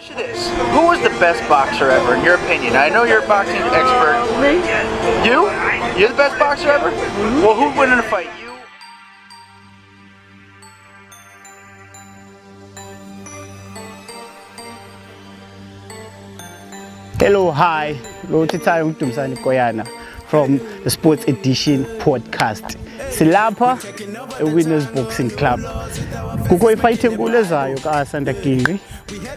ask you this. Who was the best boxer ever, in your opinion? I know you're a boxing expert. Me? You? You're the best boxer ever? Well, who'd win in a fight? You? Hello, hi. Lotithayo Mdumsani Koyana from the Sports Edition podcast. Silapha Winners Boxing Club. Kukho ifight enkulu ezayo kaAsanda Gingqi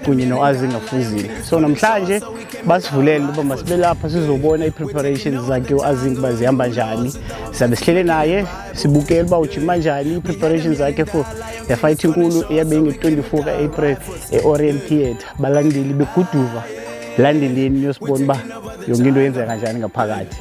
kunye noAzinga Fuzile. So namhlanje basivulele ukuba masibe lapha sizobona ipreparations zakhe uAzinga bazihamba njani. Sizabe sihlele naye sibukele ba ujima njani ipreparations zakhe for the fight enkulu eyabe nge-24 kaApril eOrient Theatre. Balandeli beguduva. Landeleni niyosibona ba yonke into yenzeka kanjani ngaphakathi.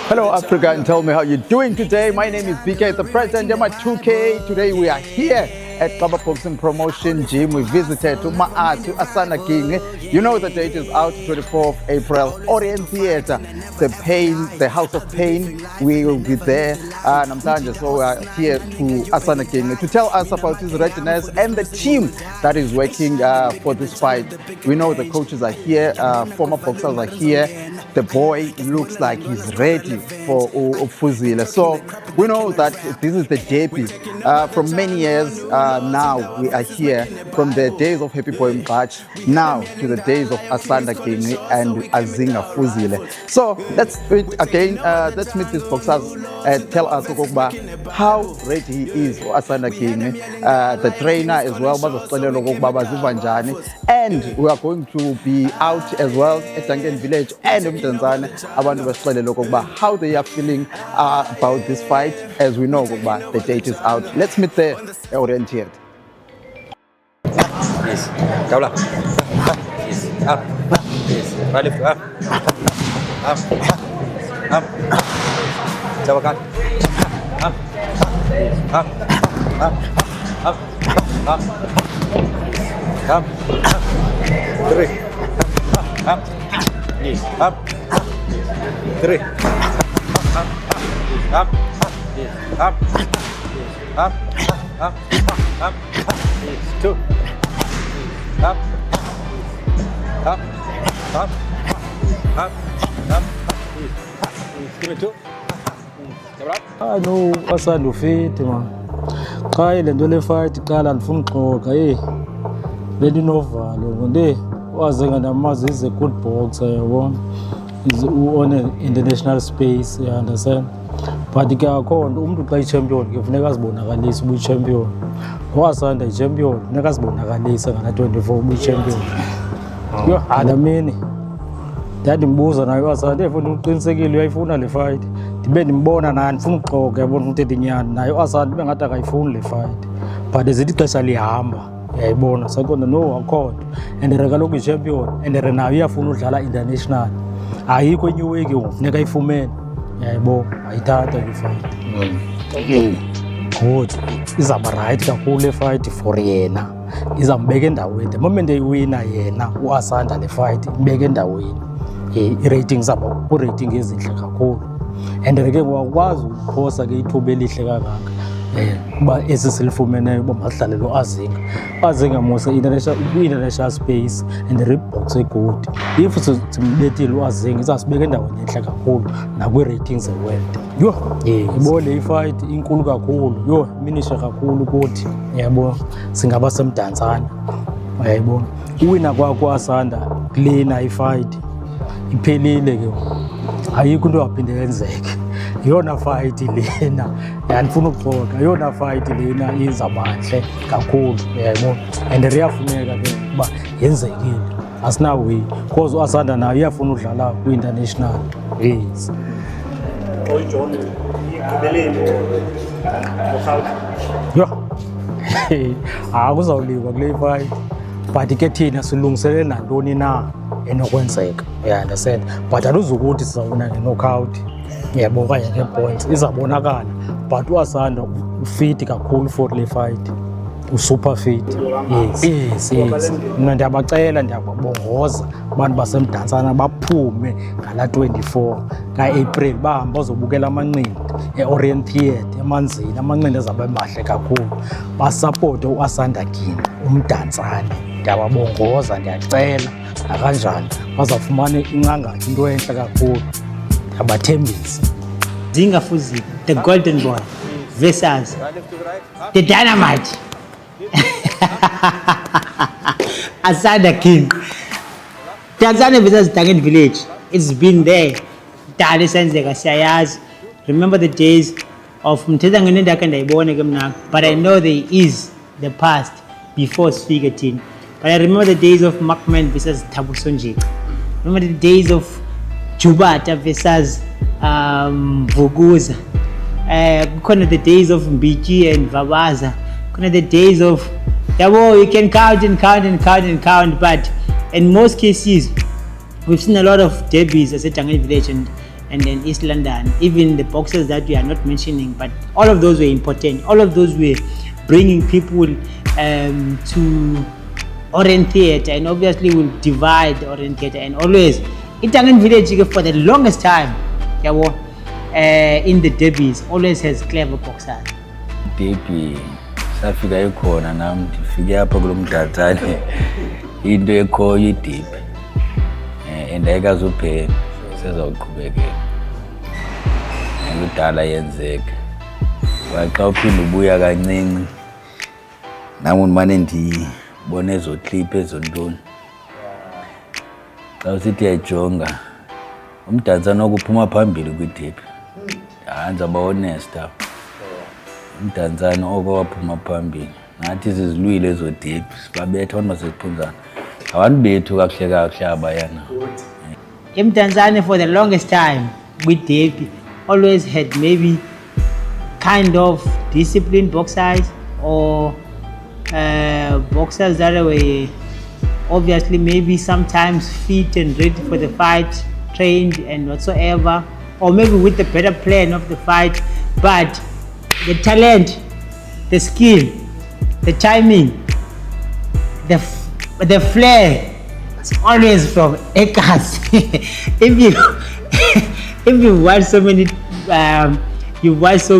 Hello Africa, and tell me how you're doing today. My name is BK, the president of my 2K. Today we are here at Club Boxing Promotion Gym. We visited to Asanda Gingqi. You know the date is out, 24th April, Orient Theatre, the House of Pain. We will be there. Namhlanje, so we are here to Asanda Gingqi to tell us about his readiness and the team that is working for this fight. We know the coaches are here, former boxers are here. The boy looks like he's ready for Fuzile. So we know that this is the debut. From many years now, we are here from the days of Happy Boy Mqachi now to the days of Asanda Gingqi and Azinga Fuzile. So let's meet again. Let's meet these boxers and tell us how ready he is for Asanda Gingqi. The trainer as well, and we are going to be out as well at Duncan Village and Tanzania. How they are feeling about this fight. As we know, the date is out. Let's meet there. Oriented. Please, Kaula. Please, up. Please, right left, up. Up. Up. Jawakan. Up. Up. Up. Up. Up. Up. Three. Up. Yes. Up. Three. Up. Up. Up. Up. Up. Up. Two. Up. Up. Up. Up. Up. Give me two. I know Asanda fit man. Xa ilento le fight iqala ndifuna uxoxa bendinovalo ngonde wazenga namazi is a good boxer yabona. Is on an international space, you understand? But ke akho nto umuntu xa i-champion ke funeka azibonakalise ubuyi-champion. Asanda i-champion funeka azibonakalise ngana-24 ubuyi-champion. Yho adamini ndandimbuza naye Asanda efuna uqinisekile uyayifuna le fight. Ndibe ndimbona naye ndifuna uxoxa yabona umthetho inyani naye Asanda ibe ngathi akayifuni le fight. But zithi ixesha lihamba uyayibona sakonda no akho nto and kaloku i-champion and nayo iyafuna udlala international. Ayikho enye way ke ufuneka ayifumene yayibona ayithatha ke fight. Good izaba right kakhulu le fight for yena izambeka endaweni. The moment eyiwina yena uAsanda le fight ibeka endaweni i-rating zaba ku-rating ezihle kakhulu and ke ngiyakwazi ukuphosa ke ithuba elihle kangaka kuba esi silifumeneyo uba masidlale lo Azinga mose international space and the box good. If simbethile uAzinga izasibeka endaweni enhle kakhulu nakwi-ratings ze-world. Yho ibole ifight inkulu kakhulu yho minisha kakhulu kuthi yabo singaba semdantsana uyayibona uwina kwakho Asanda kulena ifight iphelile ke ayikho into yaphinde yenzeke. Yona fight lena yandifuna ukuxoxa yona fight lena izabanhle kakhulu uyayibona and riyafuneka ke uba yenzekile asinawe because uAsanda nayo iyafuna udlala ku-international. Yes John igqibeleni yho akuzawuliwa kule fight but ke thina silungiselele nantoni na enokwenzeka understand but aluzukuthi sizawuna nge-knockout yebo okanye nge-points izabonakala but uAsanda ufit kakhulu for le fight usuper fit. Yes. Mna ndiyabacela ndiyababongoza abantu basemdantsane baphume ngala 24 ka-April bahambe bazobukela amanqindi e-Orient Theatre emanzini. Amanqindi ezawube mahle kakhulu, basapote u-Asanda Gini umdantsane. Ndiyababongoza, ndiyacela nakanjani bazawufumana inqangathi, into entle kakhulu. Ndiyabathembisa. Zinga Fuzile, the golden boy versus the dynamite. Asanda King. Tanzania versus Tangen Village. It's been there. Dale senzeka siyayazi. Remember the days of Mthethangane ndakhe ndayibona ke mna, but I know there is the past before Sfigatin. But I remember the days of Markman versus Thabo Sonje. Remember the days of Jubata versus Vuguza. Kind of the days of Mbiki and Vabaza. Kind of the days of you can count, but in most cases we've seen a lot of derbys as a Tangen Village and then East London, even the boxers that we are not mentioning, but all of those were important. All of those were bringing people to Orient Theatre, and obviously will divide Orient Theatre, and always in Tangen Village for the longest time in the derbys always has clever boxers. Derby safika ikhona nami ndifike apha kulo mdantsane into ekhoyo iDerby and ayikazuphela sezawuqhubekela ngokudala yenzeke xa uphinde ubuya kancinci nami ndimane ndibona ezo clip ezontoni xa usithi yayijonga umdantsane okuphuma phambili kwiDerby hanza ba-honest apha umdantsane oko waphuma phambili nathi sizilwile ezo Derby sibabetha abantu baseziphunzana abantu bethu kakuhle abayana. Tanzania for the longest time with Derby always had maybe kind of disciplined boxers or boxers that were obviously maybe sometimes fit and ready for the fight, trained and whatsoever, or maybe with the better plan of the fight, but the talent, the skill, the timing, the flair, it's always from Ekas. if you watch so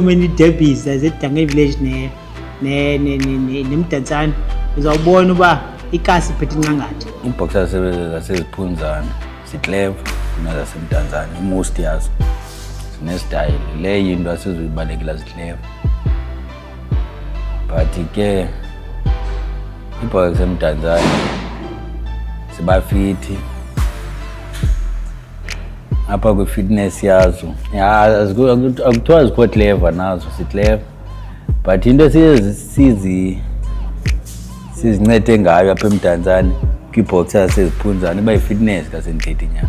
many derbys as it Tangen Village nemdantsane uzawubona uba ikasi iphethe inqangathi. Iboxers zaseziphunzana ziclever kunazasemdantsane, most yazo zinestyle, leyo into asizoyibalekela ziclever, but ke iboxers zasemdantsane zibafithi apha kwi-fitness yazo. Akuthiwa zikho clever nazo, si-clever, but into sizincede ngayo apha emdantsane kwiiboxers zaseziphunzana iba yi-fitness kasendithethe inyama.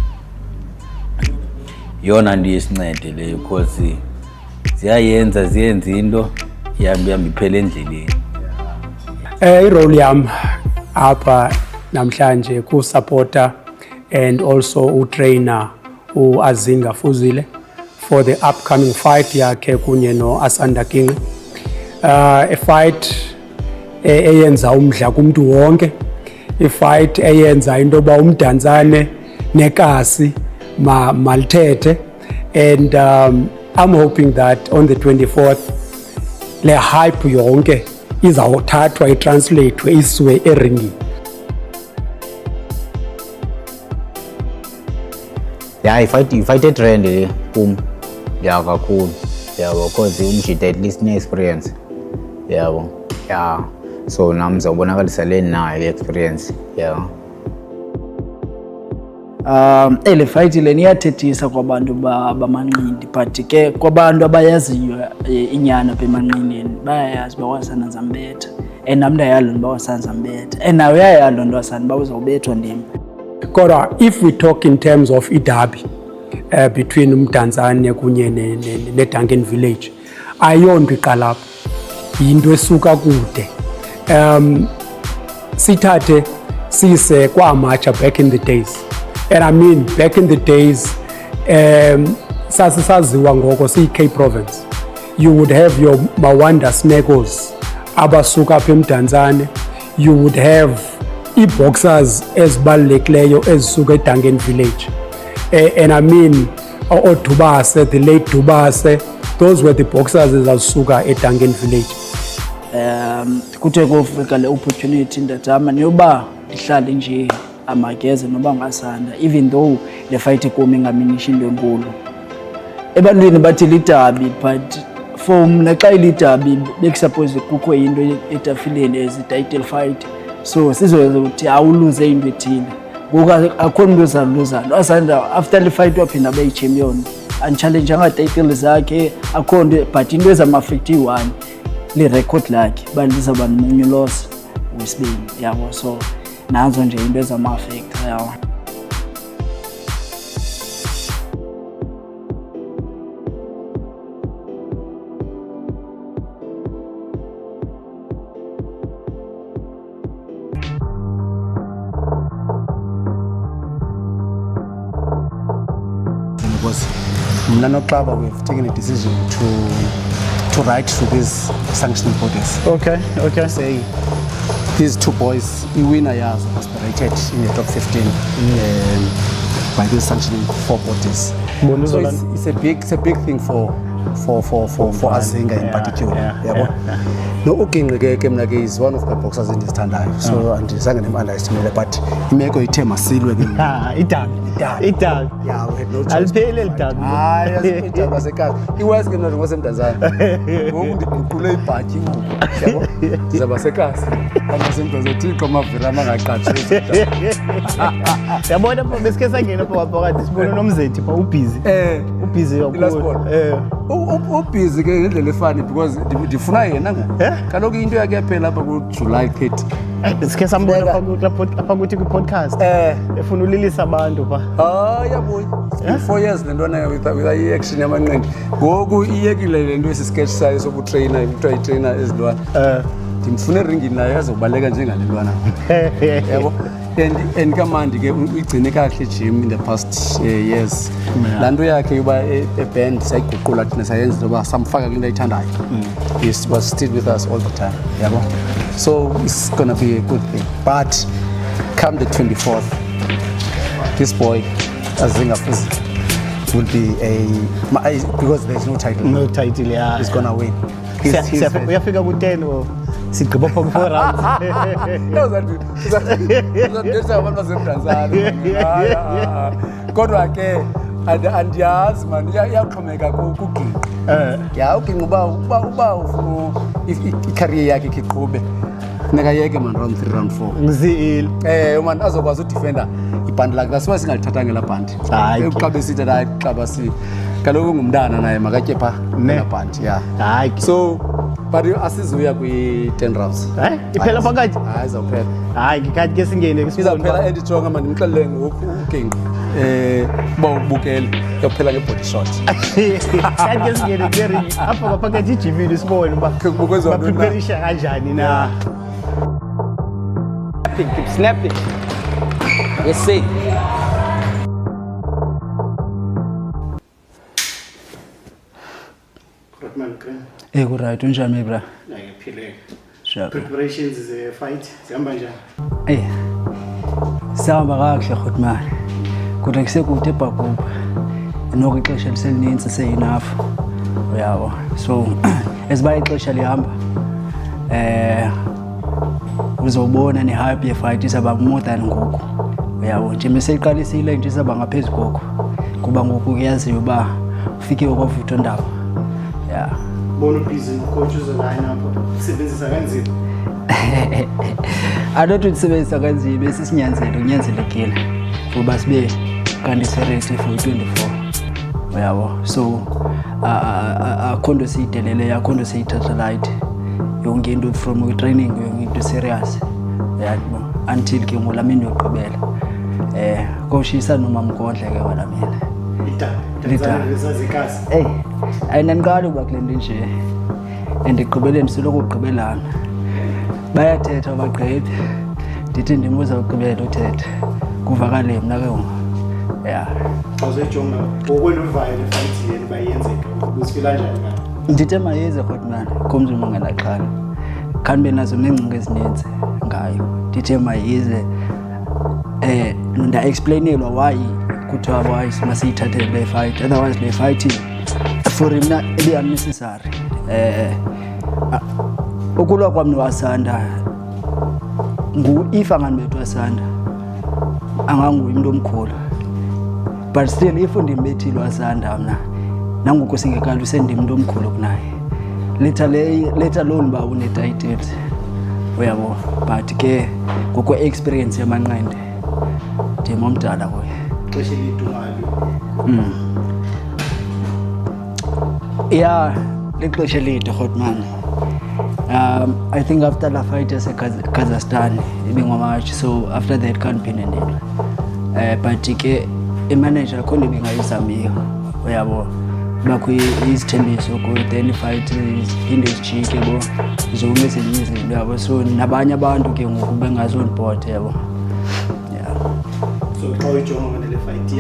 Yona nto yesincede leyo because ziyenza into ihambe iphele endleleni. Irole yam apha namhlanje ku-supporter and also utrainer uAzinga Fuzile for the upcoming fight yakhe kunye no-Asanda King. A fight eyenza umdla kumntu wonke, i-fight eyenza into yoba umdantsane nekasi malithethe, and I'm hoping that on the 24th le hype yonke izawuthathwa itranslatewe isiwe eringini. Ifight trend kum kakhulu yabo, because umjida at least ne-experience yabo, so nami ngizawubonakalisa le nayo i-experience le fight le iyathethisa kwabantu bamanqindi, but ke kwabantu abayaziyo inyana apha emanqindini bayayazi uba uAsanda ndizambetha, and nam ndiyayalo nto uba uAsanda ndizambetha, and nawe uyayalo nto uAsanda uba uzawubethwa ndim. Kodwa if we talk in terms of iDerby between umdantsane kunye neTangen Village, ayonto iqala apho, yinto esuka kude. Sithathe sise kwaMacha back in the days, and I mean back in the days sasisaziwa ngoko siyi-Cape Province. You would have your Mawanda Snegos abasuka apha eMdantsane, you would have ii-boxers ezibalulekileyo ezisuka eDuncan Village. And I mean, oDubase, the late Dubase, those were the boxers ezasuka eDuncan Village. Kuthe kufika le opportunity ndatama niyoba ndihlale nje amageze noba ngasanda, even though le fight ikomi ngaminishi into enkulu ebantwini bathi lidabi, but for mna xa ilidabi bekusuppose kukho into etafileni as title fight, so sizothi awuluze into ethile. Ngoku akho mntu ozaluzana. Asanda after le fight waphinda abe yi-champion, anditshalenje ngatitle zakhe akho nto, but into ezama-affect iyi-one li-record lakhe uba lizawuba nomunye loss wesibini, yabo. So nazo nje into ezama-affect, yabo. Because Mna noXaba, we've taken a decision to write to these sanctioning bodies. Okay. Say these two boys, Iwina Yaz was rated in the top 15 by these sanctioning 4 bodies. So it's a big thing for Azinga in particular. No, Uking is one of the boxers in this Tandai, so and he's going to underestimate, but he may go to him a seal with him. It done. Yeah, we had no choice. I'll pay a little time. Yes, it was a cat. He was going to was him Tanzania. Who did play party? Zabasekas. I was in the come up with Ramana catch. The boy of this case again about this one of them, Upizi. Upizi again, the funny because the fly, can you into a get paid up about July 30? This case I'm going to put a podcast. If you really Sabando. Oh, yeah, boy. 4 years, then don't I with a action. Go irregular and do a sketch size of a trainer is done. Tim Funer ringing Nayas or Balega Jinga and command it's in the gym in the past years. Landoya Kuba a band psycho science about some fire in the Tandai. He was still with us all the time. So it's gonna be a good thing. But come the 24th, this boy, Azinga will be because there's no title. No title, yeah. He's gonna win. We have figured with 10 or 6 rounds. No, that's one was in Tanzania. And yes, man, yeah, come make a cooking. Yeah, okay, if career Kikobe. Nagayeke man round 3 round 4. Mzil. Man azokwazi udefender ibhandi lakhe asiba singathathangela bhandi. Hayi ukabesitha la xabasi. Kaloku ngumntana naye makatye pha nebhandi. Yeah. Hayi. So but asizuya kwi 10 rounds. Hayi iphela phakathi. Hayi izawuphela. Hayi ngikathi ke singene isizaphela edijonga manje ngixelele ngokugenqa. Bawubukela kuphela ngebody shot. Kathi ke singene kering apha phakathi ijimini sibone uba ba prepareisha kanjani na. Keep snapping. Yes, see. Hey, good right. Unjani bra? Ngiyaphileka. Sure. Preparations is a fight. Sihamba njani? Eh. Sihamba kahle Khotman. Kodwa kusekude ebhabhubha. Noko ixesha liselinintsi seyinafu. Uyabo. So esiba ixesha lihamba. Uzobona ne-hype ye-fight izaba more than ngoku. Uyabo nje meseyiqalisile nje izaba ngaphezu goku. Kuba ngoku kuyaziwa uba ufikiwe kwavuthwa ndaba. Yeah. Bona busy coach uzoline apho. Usebenzisa kanzima. Adothi usebenzisa kanzima unyanzelekile. Kuba sibe kanti serious for 24. Uyabo. So akhondo siyidelele akhondo siyithatha light. Yonke into from training yonke into serious. Yabo until ke ngolamini yoqhubela. Koshisa noma mgodle ke wala mina. Hey, ayinaniqala uba kule nto nje. Endiqhubeleni siloko uqhubelana. Bayathetha abaqhebi. Ndithi ndimuza uqhubela uthetha. Kuvakale mina ke ngoku. Yeah. Awuzejonga okweluvayo le fight yeni bayenzeka. Usifila kanjani ngayo? Ndithi mayize Khotman, komntu mangalaxhala. khandibe nazo neengcinga ezininzi ngayo. Ndithe mayize nda-explainelwa why kuthiwa why masiyithathele le fight, otherwise le fight for mna ibe-unnecessary. Ukulwa kwam noAsanda if angandibethu Asanda anganguye umuntu omkhulu, but still if ndimbethile uAsanda mna nangoku singekali usendimuntu omkhulu kunaye, let alone uba une-titles, uyabo. But ke ngokwe-experience yamanqindi ndim omdala kuye. Yeah, lixesha elide Grootman. I think after the fight as Kazakhstan, March, so after that can't be in it. But a manager couldn't be nice at me. We have his tennis so good, then fight is in this cheek, so missing music. We have so Nabanya Band to get Benga's own port. Yeah. So, how you join when the fight?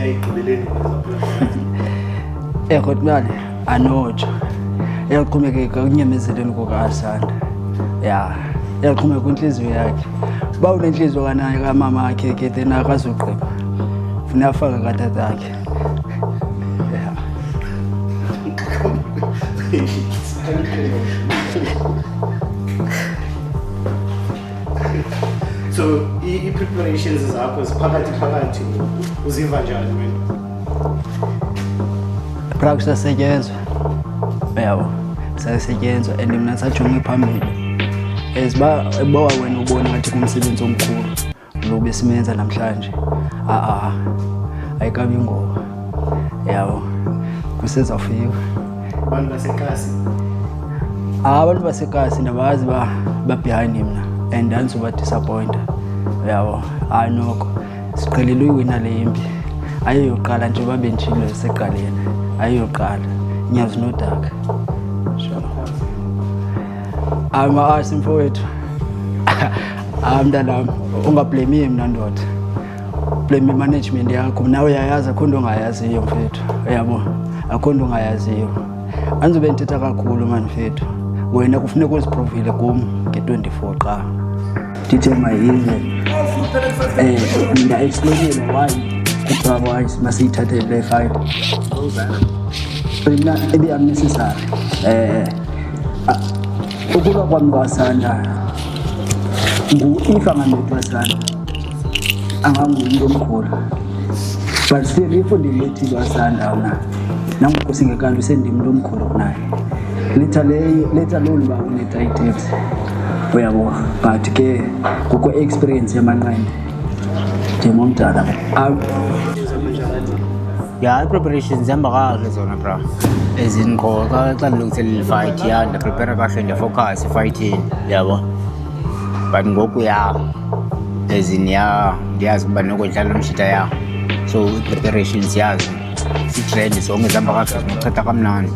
Yeah, good man. I know. Yakuqhubeka kunyemezeleni kukaAsanda. Yeah, yakuqhubeka kwinhliziyo yakhe. Ba unenhliziyo kanayo kamama akhe ke then akazoqhubeka. Ufuna afaka katatakhe. Yeah. So, i-preparations zakho ziphakathi uziva njani wena? Practice asetyenzwa. Yabo. Sasetyenzwa and mina sajonge phambili. Eziba wena ubona ngathi kumsebenzi omkhulu lo besimenza namhlanje. Ayikabi ngoba. Yabo. Kusezafika. Abantu baseKasi. Abantu baseKasi nabazi ba behind him na and andizoba disappointed. Yabo. Noko. Siqhelile uyiwina le impi. Ayiyoqala nje babentshilo seqaleni. Ayiyoqala. Nyazi nodaka. Ama-arse mfowethu. Mntanam, ungablame mna ndoda. Blame i-management yakho. Nawe uyayazi akho nto ongayaziyo mfethu. Uyabo, akho nto ongayaziyo. Andizobe ndithetha kakhulu mani mfethu. Wena kufuneka uziprovile kum nge-24 qha. Ndithe mayize. Nda-explainelwa why kuthiwa why masiyithathele le fight. Mna ibe-unnecessary. Ukulwa kwami noAsanda if angandibethu uAsanda anganguye umuntu omkhulu, but still if ndimbethile uAsanda mna nangoku singekali usendimuntu omkhulu kunaye, let alone uba une-titles, uyabo. But ke ngokwe-experience yamanqindi ndim omdala. Yeah, preparations zihamba kahle zona bra. Ezinqo xa ndilungiselela fight ya ndaprepare kahle ndafocus efightini, yabo. But ngoku ya ndiyazi ukuba nokudlala umshita ya. So preparations yazo sitrend zonke zihamba kahle zinochatha kamnandi.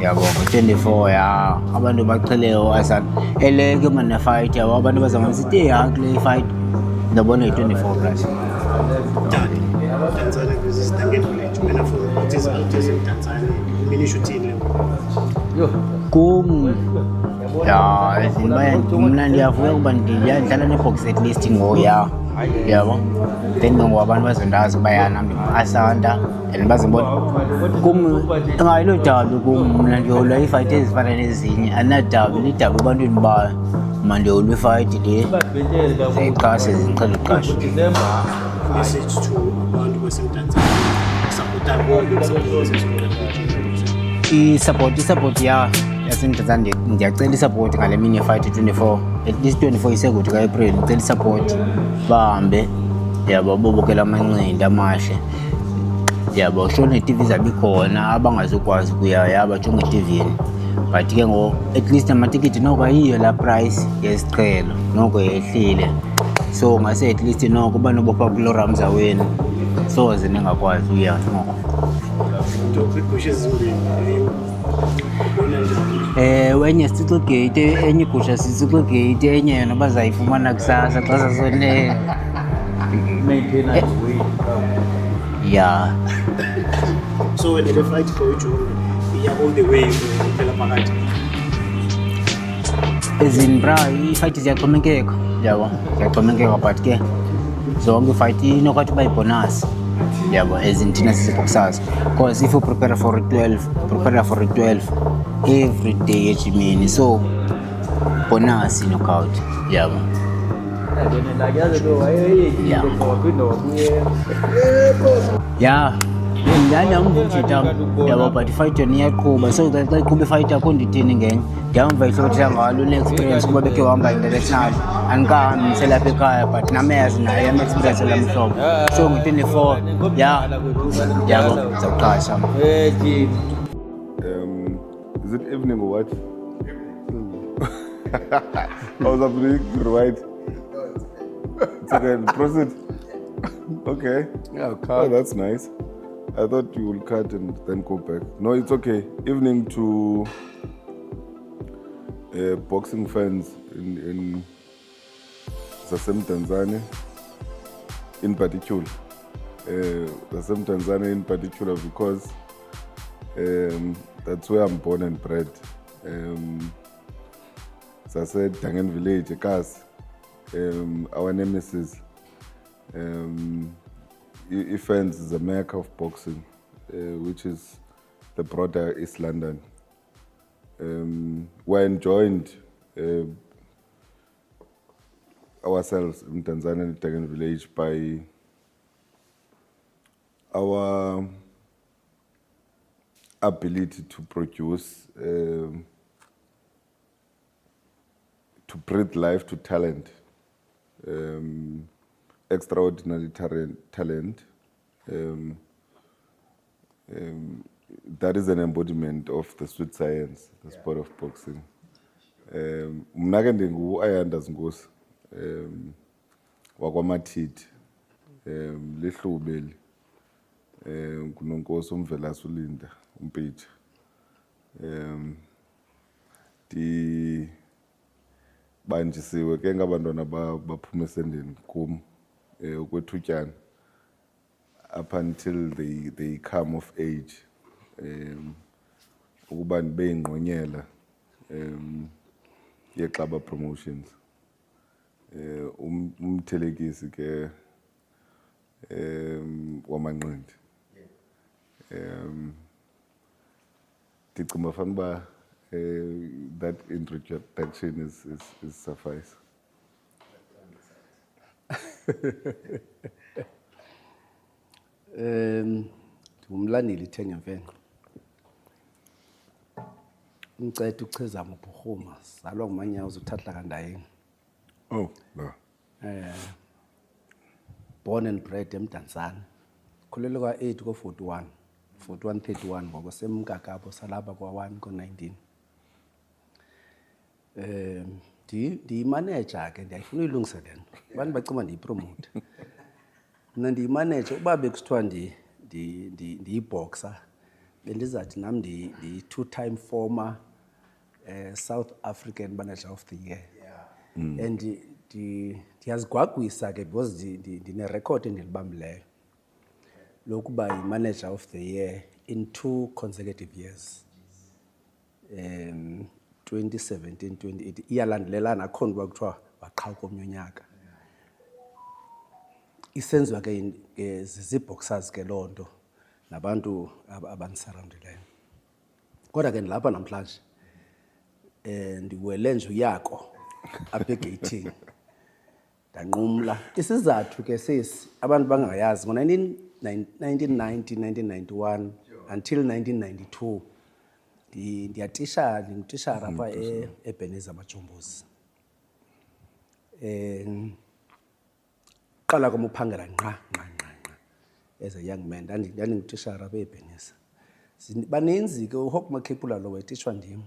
Yabo, 24 ya abantu baqheleyo Asanda. Eleke mana fight yabo abantu bazama sithi ya kule fight ndabona 24 plus. Tanzania versus Tanzania Village. Mina for what is in Tanzania? Mini shooting level. Kum. Ya, mna ndiyavuya ukuba ndiyadlala ne-box at least ngoya. Yabo. Then ngoba abantu bazondazi bayana Asanda and bazibona. Kum ngayilo dabi kum mna ndiyolwa ifight ezifana nezinye. Anadabi lidabi ebantwini bayo. Mandiyolwa ifight le. Zeqase ziqhela uqasha. Message to abantu baseMtanzania support i-support ya yaseMtanzania. Ndiyacela i-support ngale mini fight 24 at least 24 isekude ka-April. Ndicela i-support bahambe, yabo, bobukela amanqindi amahle, yabo. Sho ne-TV zabe khona abangazokwazi ukuya yabajonge eTV-ni, but ke at least amatikiti noko ayiyo la price yesiqhelo noko yehlile. So ngase at least noko uba nobopha kulo Ramza wenu soze ningakwazi uya noko. Enye Sitixo Gate, enye igusha Sitixo Gate, enye yona bazayifumana kusasa xa sasone. Yeah. So when they fight for each other, yeah, all the way to phakathi. As in bra, i-fight ziyaxhomekeka, yabo, ziyaxhomekeka but ke zonke i-fight inokwathi uba ibonus, yabo, as in thina sisi-boxers. Because if you prepare for a 12 every day ejimini, so bonus knockout, yabo. Yeah. Yabo, but fight yona iyaqhuba, so that xa iqhuba ifight yakho ndithini ngenye ndiyamva ihlotha ngalo une-experience kuba bekhe uhamba international andikahambi ndiselapha ekhaya but nameyazi naye am-experience elam hlobo, so ngu-24 yabo ndizawuqasha. Is it evening or what? I was happening right. It's okay, proceed. Okay. Yeah, oh, that's nice. I thought you will cut and then go back. No, it's okay. Evening to boxing fans in Zasem, Tanzania, in particular. Zasem, Tanzania in particular because that's where I'm born and bred. As I said, Tangen Village, Ekas, our nemesis. Ifans is a mecca of boxing, which is the broader East London. We're enjoined ourselves in Tanzania and Tangen Village by our ability to produce, to breathe life to talent. Extraordinary talent. That is an embodiment of the sweet science, the sport of boxing. Mna ke ndingu-Ayanda Zinkosi wakwaMathithi, lihlubeli, nguNonkosi uMvelase uLinda uMpitha. Banjisiwe ke ngabantwana baphuma esendeni kum ukwethutyana up until they come of age, ukuba ndibe yingqonyela yeXaba Promotions. Umthelekisi ke wamanqindi. Ndicinga fanuba that introduction is suffice. Ngumlandeli Ithenge Mfenqe. Umcethu uChizama uBhurhuma, zalwa nguManyawo uThatla Kandayeni. Oh, no. Born and bred eMdantsane. Khulele kwa-8 ko-41, 41-31 ngoku semkakapho salapha kwa-1 ko-19. Ndiyimanager ke ndiyayifuna uyilungisa le nto. Abantu bacima ndiyipromote. Mna ndiyimanager uba bekusithiwa ndiyiboxer bendizathi nam ndi-2-time former South African Manager of the Year. And ndiyazigwagwisa ke because ndinerekhodi endilibambileyo lokuba yi-Manager of the Year in 2 consecutive years. 2017, 2018 iyalandelelana akhona uba kuthiwa waqhawuka komnye unyaka. Isenziwa ke zizi-boxers ke loo nto nabantu abandisurroundileyo. Kodwa ke ndilapha namhlanje ndiwele nje uyako apha egeyithini ndanqumla. Isizathu ke sesi abantu bangayazi ngo-1990, 1991 until 1992 ndingutishara apha eBenezer Majombozi. Qala kwam uphangela nqa as a young man ndandingutishara apha eBenezer. Baninzi ke uHawk Makhepula lo wayetishwa ndim.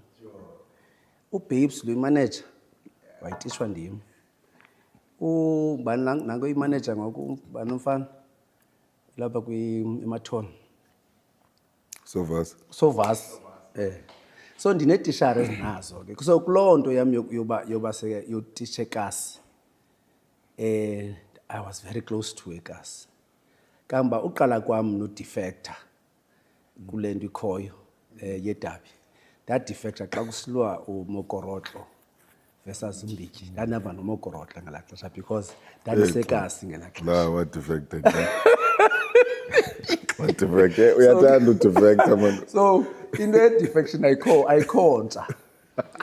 uBabes lo imanager wayetishwa ndim. Nango imanager ngoku banomfana lapha eMathon. Sovas. So ndinetishara ezinazo ke. So kuloo nto yam yoba yotishekasi. I was very close to ekasi. Kamba uqala kwam no-defector kule nto ikhoyo yedabi. That defector xa kusilwa uMokorotlo versus Mbiki. Ndandiva nomogorotla ngelaa xesha because ndandisekasi ngelaa xesha. La what defected. What defected? Uyathanda udefecta man. So into ye-defection ayikhontsha.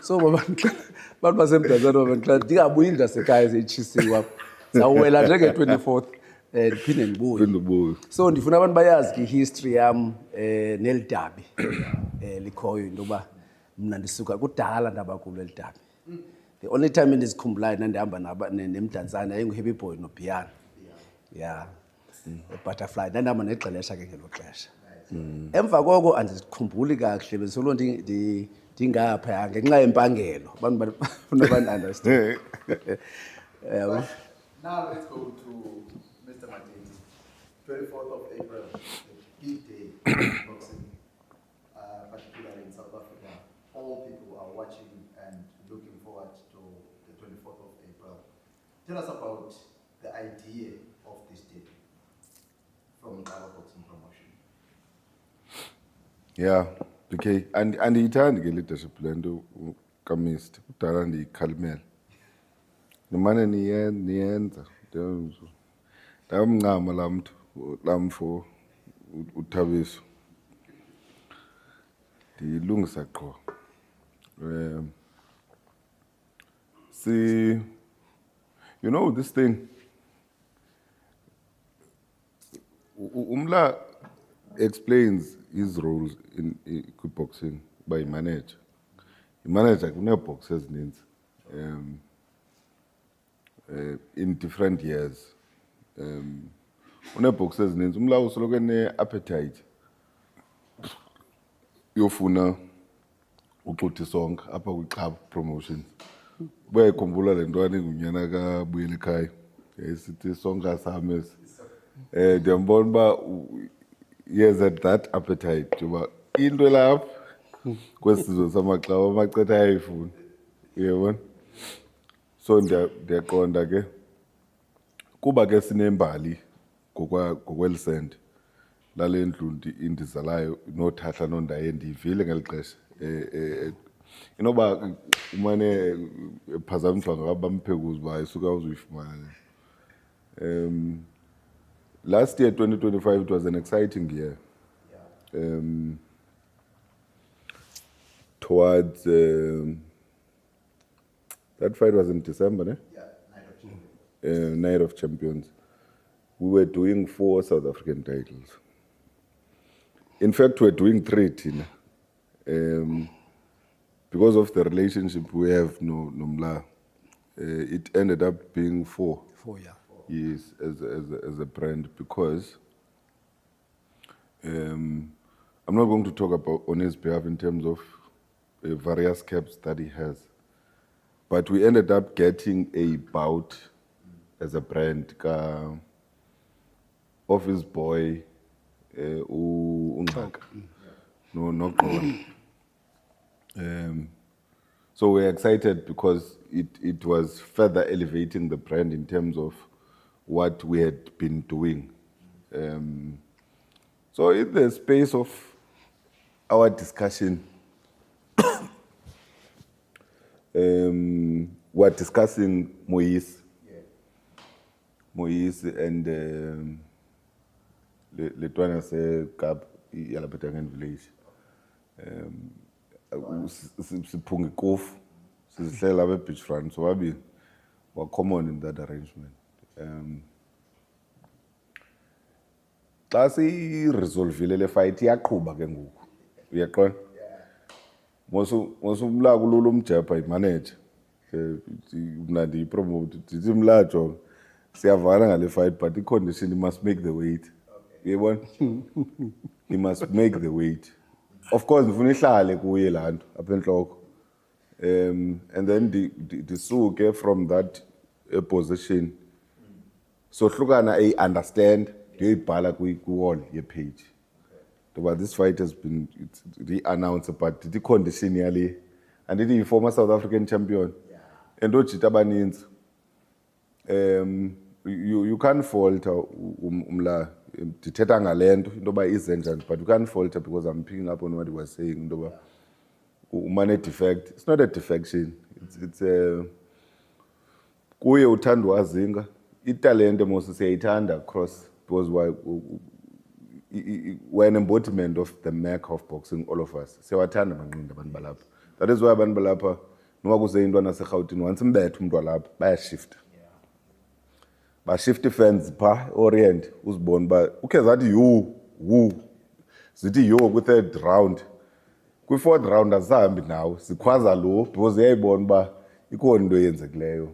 So bantu basemdantsane babandixela ndingabuyi ndasekhaya seyitshisiwe zawuwela nje nge-24th ndiphinde ndibuye. So ndifuna abantu bayazi i-history yam neli dabi likhoyo into yoba mna ndisuka kudala ndaba kulo eli dabi. The only time endizikhumbulayo ndandihamba nemdantsane yayingu-Happy Boy noBiyani. Yeah. Butterfly ndandihamba negxelesha ke ngelo xesha. Emva koko andizikhumbuli kakuhle besolo ndingaphaya ngenxa yempangelo abantu understand. Now let's go to Mr. Matete. 24th of April, the big day of boxing, particularly in South Africa. All people are watching and looking forward to the 24th of April. Tell us about the idea of this day from Kaba Boxing Promotion. Yeah, okay. And andiyithandi ke leadership le nto kaMist kudala ndiyikhalimela nimane niyenza ndamncama laa mfo uThabiso ndiyilungisa qho. See, you know this thing, Umla explains his roles in kickboxing by manager. Manager kune-box ezininzi in different years. Une-box ezininzi umla usoloko ne-appetite yofuna uxuthi isonka apha kwiXhaba Promotions. Bayayikhumbula le ntwana engunyana kabuyela ekhaya sithi isonka sami esi. Ndiyambona uba he has that appetite yoba into elapha kwesi sizwe samaXhaba amacetha ayayifuna, uyabona. So ndiyaqonda ke kuba ke sinembali ngokwelisende lale ndlu indizalayo nothahla nondaye ndiyivile ngeli xesha inoba umane ephazamiswa ngabamphekuzi uba isuka uzuyifumana. Last year 2025 it was an exciting year. Towards that fight was in December, ne? Yeah, Night of Champions. We were doing 4 South African titles. In fact, we were doing 3, Tina. Because of the relationship we have no Mla, it ended up being 4. 4, yeah. Yes, as a brand, because I'm not going to talk about on his behalf in terms of various caps that he has, but we ended up getting a bout as a brand of his boy Ungaka. No, not Gqoba. So we're excited because it was further elevating the brand in terms of what we had been doing. So in the space of our discussion, we're discussing Moise and Letwana se Kap Yalapetangan village. Siphunga ikofu sizihlela abe beachfront so wabili were common in that arrangement. Xa siyiresolvile le fight iyaqhuba ke ngoku uyaqonda mosumla kulula umjepha imanager mna ndiyipromote ndithi mlajo siyavana ngale fight but i-condition he must make the weight. Uyabona? He must make the weight. Of course ndifuna ihlale kuye laa nto apha entloko. And then ndisuke from that position sohlukana understand ndiyoyibhala kwi-wall ye-page ngoba this fight has been re-announced but the condition yale andithi yi-former South African champion and oojita abaninzi you can't falter umla ndithetha ngale nto into yoba ize njani but you can't falter because I'm picking up on what he was saying into yoba umane defect. It's not a defection, it's kuye uthanda uAzinga italente mos siyayithanda across because we're an embodiment of the Mac of boxing, all of us. Siyawathanda amanqindi abantu balapha. That is why abantu balapha noma kuze into naseGauteng once imbethe umuntu walapha bayashifta. Bashifta fans pha Orient uzibona ba ukhe zathi you zithi yo ku-3rd round. Kwi-4th round azihambi nawo sikhwaza lo because yayibona ba ikhona into eyenzekileyo.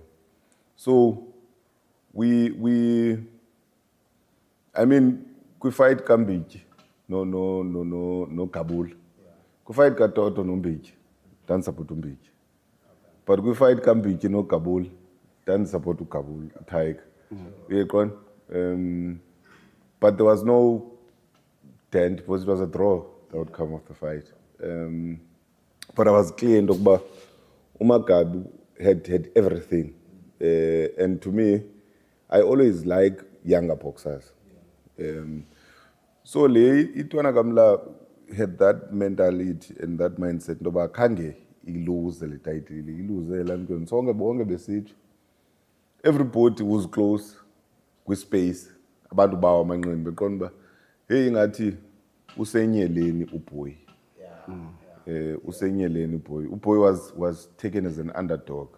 So I mean kwi-fight kaMbiki no Kabul. Kwi-fight kaToto noMbiki dan support uMbiki. But kwi-fight kaMbiki no Kabul dan support uKabul Tiger. Uyaqona? But there was no dent because it was a draw, the outcome of the fight. But I was clear into ukuba uMagabi had everything. And to me, I always like younger boxers. So Itwana Gamla had that mentality and that mindset. No, but kange lose the title, lose the land. So bonge besiege. Everybody was close with space. Abantu bawa manqindi beqonda hey ngathi usenyeleni uBoy. Usenyeleni uBoy. uBoy was taken as an underdog.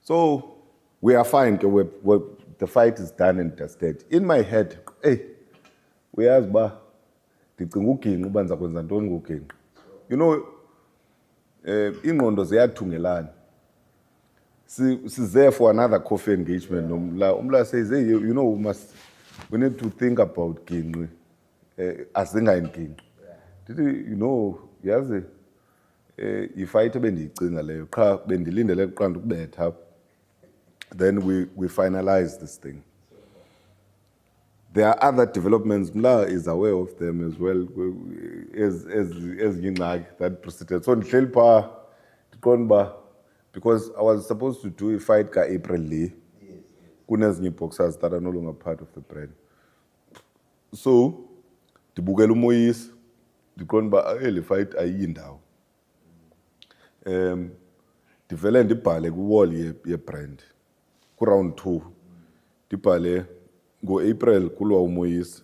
So we are fine. The fight is done and dusted. In my head, hey, we ask ba, ndicinga uGinqa uba ndiza kwenza ntoni ngoGinqa. You know, ingqondo ziyathungelana. She's there for another coffee engagement. Umla says, hey, you know, we need to think about Ginqa. Azinga in Ginqa. Did you know, yazi, ifight bendiyicinga leyo qha bendilindele ukuqanda ukubetha. Then we finalize this thing. There are other developments. Mla is aware of them as well as Ginqa that proceeded. So ndihleli pha ndiqonda because I was supposed to do a fight ka April Lee. Kunezinye boxers that are no longer part of the brand. So ndibukela uMoyise ndiqonda le fight ayindawo. Ndivele ndibhale ku-wall ye-brand. Round 2 ndibhale ngo-April kulwa uMoyise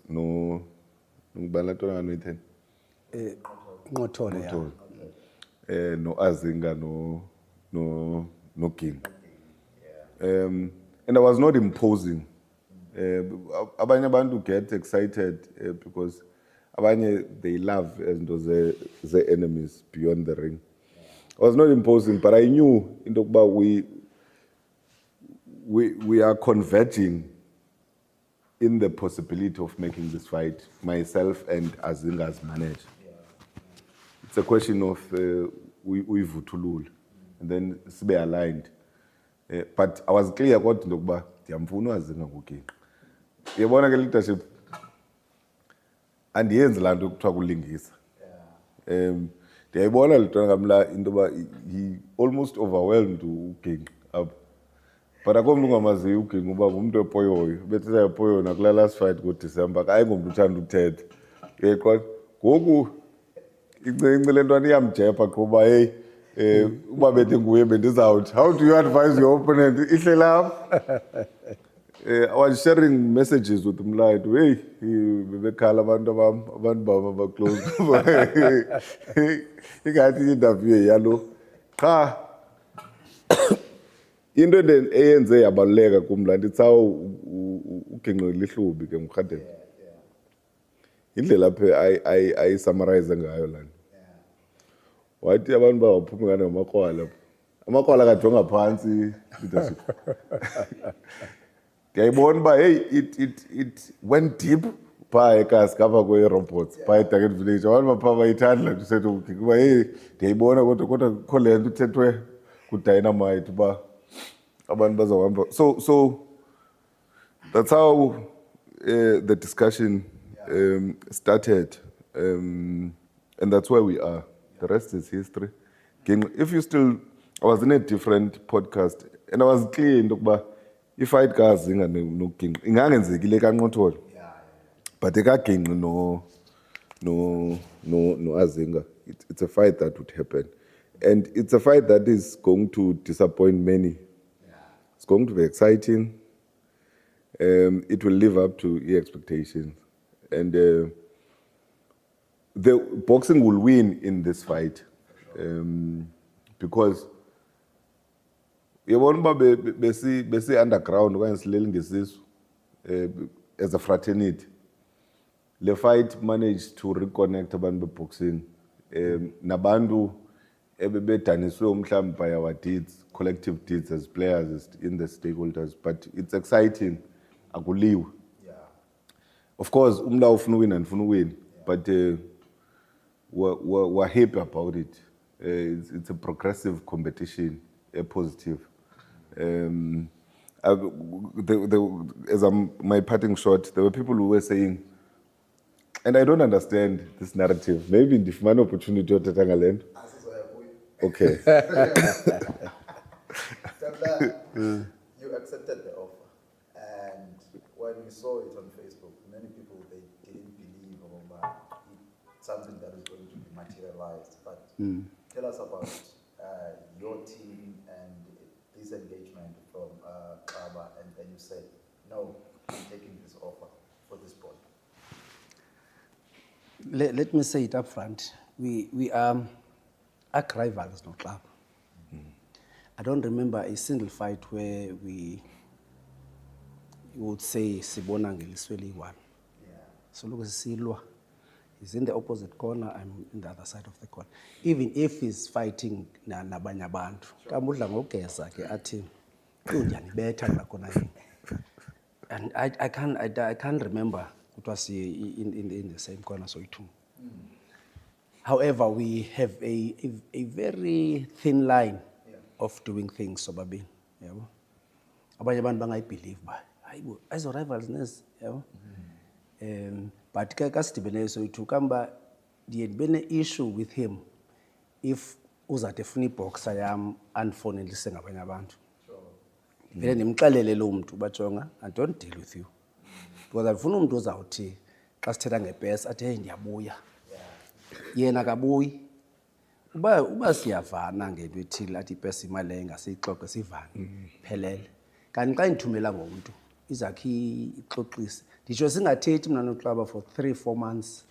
ngibala ntona no-10 Nqothole ya no-Azinga no-Ginqa. And I was not imposing. Abanye abantu get excited because abanye they love izinto ze enemies beyond the ring. I was not imposing, but I knew into kuba we are converging in the possibility of making this fight, myself and Azinga as manager. It's a question of we vutulul and then sibe aligned. But I was clear about into kuba ndiyamfuna uAzinga ngoGinqa. Yabona ke leadership andiyenzi laa nto kuthiwa kulingisa. Ndiyayibona lentwana kamla into yoba he almost overwhelmed uGinqa apha. But akho mntu ungamaziyo uGinqa uba ngumntu epoyoyo. Bethetha epoyoyo nakulaa last fight ngoDisemba ayingomntu uthanda uthetha. Uyaqonda? Ngoku incele ntwana iyamjepha kuba hey uba bendinguye bendizawuthi how do you advise your opponent ihle lapha? I was sharing messages with him like, hey, bebekhala abantu bam abaclose. Ingathi interview yalo. Cha. Into eyenze yabaleka kumla nditsawu uGinqa lihlubi ke mkhathe. Indlela lapha I summarize ngayo lana. Wathi abantu bawaphuma ngane ngamakrwala. Amakrwala kajonga phansi leadership. Ndiyayibona uba hey it went deep phaa ekasi kapha kwe-robots phaa eDurban Village. Abantu baphaa bayithanda laa nto usethe uGinqa uba hey ndiyayibona kodwa kukho le nto ithethwe kuDynamite uba abantu bazawuhamba. So that's how the discussion started, and that's where we are. The rest is history. Ginqa, I was in a different podcast and I was clear into ukuba ifight kaZinga noGinqa ingangenzekile kaNqothole. But ekaGinqa no Azinga, it's a fight that would happen. And it's a fight that is going to disappoint many. It's going to be exciting. It will live up to your expectations. And the boxing will win in this fight. Because besi underground when silele ngesisu as a fraternity. The fight managed to reconnect abantu boxing. Nabantu ebebedaniswe umhlawumbe by our deeds, collective deeds as players in the stakeholders, but it's exciting. Akuliwe. Of course, umla ufuna win and ufuna win, but we're happy about it. It's a progressive competition, a positive. My parting shot, there were people who were saying, and I don't understand this narrative. Maybe if man opportunity to land. Okay. You accepted the offer, and when we saw it on Facebook, many people they didn't believe it's something that is going to be materialized. But tell us about your team and this engagement from Kaba, and then you said, no, I'm taking this offer for this boy. Let me say it up front. We are arch rivals, no club. I don't remember a single fight where we would say Sibona ngelisweli one. So look, Silwa is in the opposite corner, I'm in the other side of the corner. Even if he's fighting nabanye abantu, kamudla ngogeza ke athi uyanibetha nakona yini. And I can't remember it was in the same corner, so it. However, we have a very thin line of doing things, so babin. Abanye abantu bangayibelieve ba. Hayibo, ayizo rivals nesi, yabo. But ke kasidibene so itu kamba ndiye bene issue with him if uzathe funa iboxer yam unfonelise ngabanye abantu. Vele ndimxelele lo muntu bajonga, I don't deal with you. Because andifuna umuntu ozawuthi xa sithetha ngebhesi athi hey ndiyabuya. Yena kabuyi. Uba siyavana ngento ethile athi ibhesi imali engasiyixoxe sivane. Phelele. Kanti xa ndithumela ngomuntu izakhi ixoxise. Nditsho singathethi mina noXaba for 3-4 months.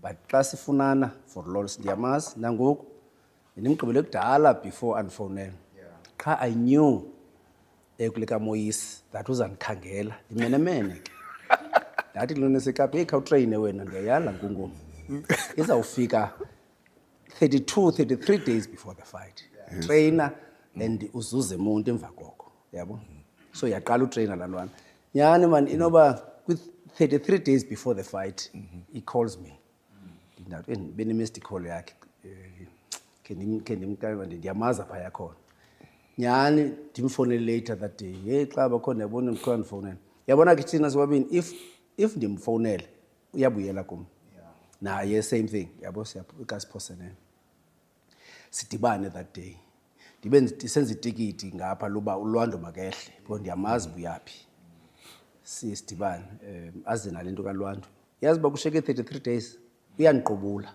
But xa sifunana for lols ndiyamazi nangoku ndimgqibele kudala before andifowunele. Qha I knew ekuleka Moyisi that uzandikhangela ndimenemene ke. Ndathi lona sekaphe ekhawutreyine wena ndiyayala ngungoma. Izawufika 33 days before the fight. Trainer and uzuze umuntu emva koko, yabo. So yaqala utrainer lalwana. Nyani man inoba with 33 days before the fight, he calls me. Beni missed call yakhe. Ke ndiyamaza phaya khona. Nyani ndimfonele later that day. Hey Xaba khona yabona ndikhona ndifonela. Yabona ke thina sobabini if ndimfonele uyabuyela kum. Naye same thing. Yabo siyaphosenene. Sidibane that day. Ndibe senza itikiti ngapha luba uLwando makehle because ndiyamazi buyaphi. Sidibane aze nalento kaLwando. Yazi ba kusheke 33 days uyandiqobula.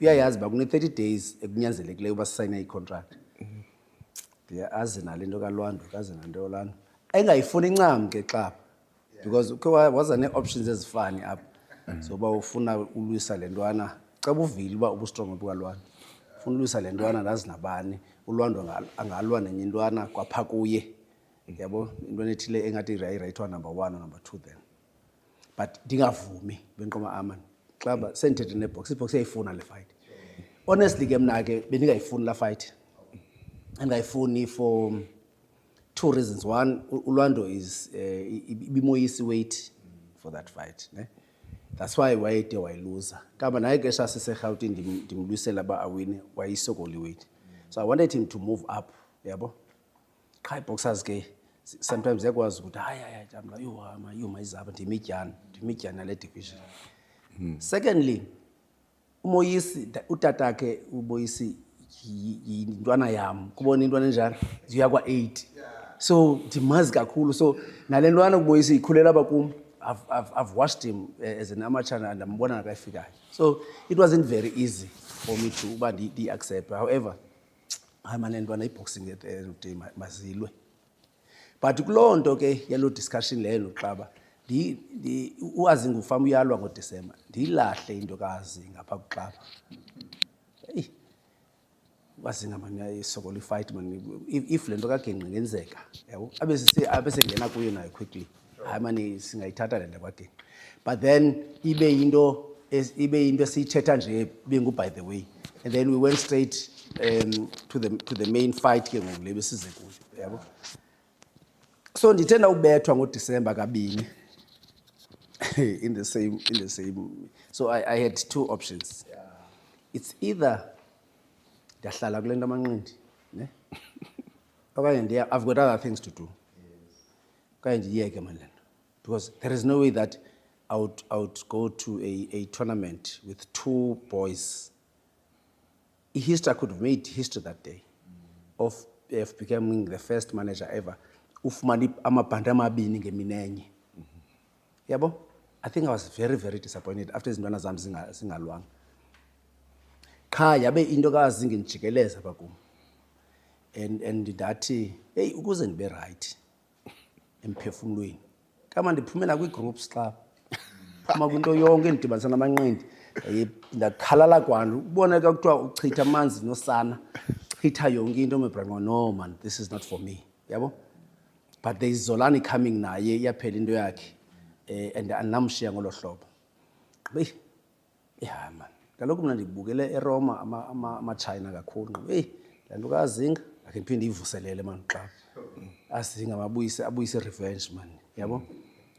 Uyayazi ba kune 30 days ekunyanzelekileyo uba sign icontract. Aze nalento kaLwando kaze nanto yoLwando. Engayifuni incam ke Xaba because waza ne options ezifani apha. So ba ufuna ulwisa lentwana xa buvile uba ubustrong bukaLwando. Ufuna ulwisa lentwana nazi nabani uLwando angalwa nenye intwana kwapha kuye. Yabo intwana ethile engathi right one number 1 or number 2 then. But ndingavumi benqoma Aman. Xaba senthethe nebox ibox iyayifuna le fight. Honestly ke mina ke bendingayifuni la fight. Andingayifuni for 2 reasons. One, uLwando is ibimoyisi weight for that fight, ne? That's why wayede wayiluza. Kamba naye kesha siseGauteng ndimlwisela ba awine wayisokoli weight. So I wanted him to move up, yabo. Qha boxers ke sometimes yakwazi ukuthi hayi jamla yuma izaba ndimityana le division. Secondly, uMoyisi utatakhe uBoyisi yintwana yam kubona intwana enjalo ziya kwa 8. So ndimazi kakhulu so nalentwana uBoyisi ikhulela abakum. I've watched him as an amateur and ambona nakafikayo. So it wasn't very easy for me to accept. However, hayi mane ntwana i-boxing at the end of the day mazilwe. But kuloo nto ke yaloo discussion leyo noXaba, uAzinga ufama uyalwa ngoDisemba, ndiyilahle into kaAzinga phaa kuXaba. Eyi, uAzinga mani isokola ifight mani, if le nto kaGengqe ingenzeka, yabo, abesengena kuyo nayo quickly, hayi mani singayithatha le nto kaGengqe. But then ibe into esiyithetha nje by the way, and then we went straight to the main fight ke ngoku le besize kuyo, yabo. So ndithanda ubethwa ngoDisemba kabini in the same. So I had two options. It's either ndiyahlala kule nto amanqindi, ne? Okanye I've got other things to do. Okanye ndiyeke manje le nto. Because there is no way that I would go to a tournament with two boys. History, I could have made history that day of becoming the first manager ever. Ufumana amabhande amabini ngemini enye. Yabo? I think I was very, very disappointed after izintwana zam zingalwanga. Kha yabe into kaAzinga indijikeleza apha kum. And ndathi, hey, ukuze ndibe right emphefumlweni, kama ndiphume nakwi-groups xa phuma kwinto yonke endidibanisa namanqindi, ndakhalala kwanto uboneka kuthiwa uchitha amanzi nosana, chitha yonke into mebranqo, no man, this is not for me, yabo. But there is Zolani coming naye iyaphela into yakhe, and andinamshiya ngolo hlobo. Yeah man, kaloku mna ndibukele eRoma ama-China kakhulu. Hey, le nto kaAzinga akhe ndiphinde ivuselele man xa. Azinga abuyise revenge man, yabo.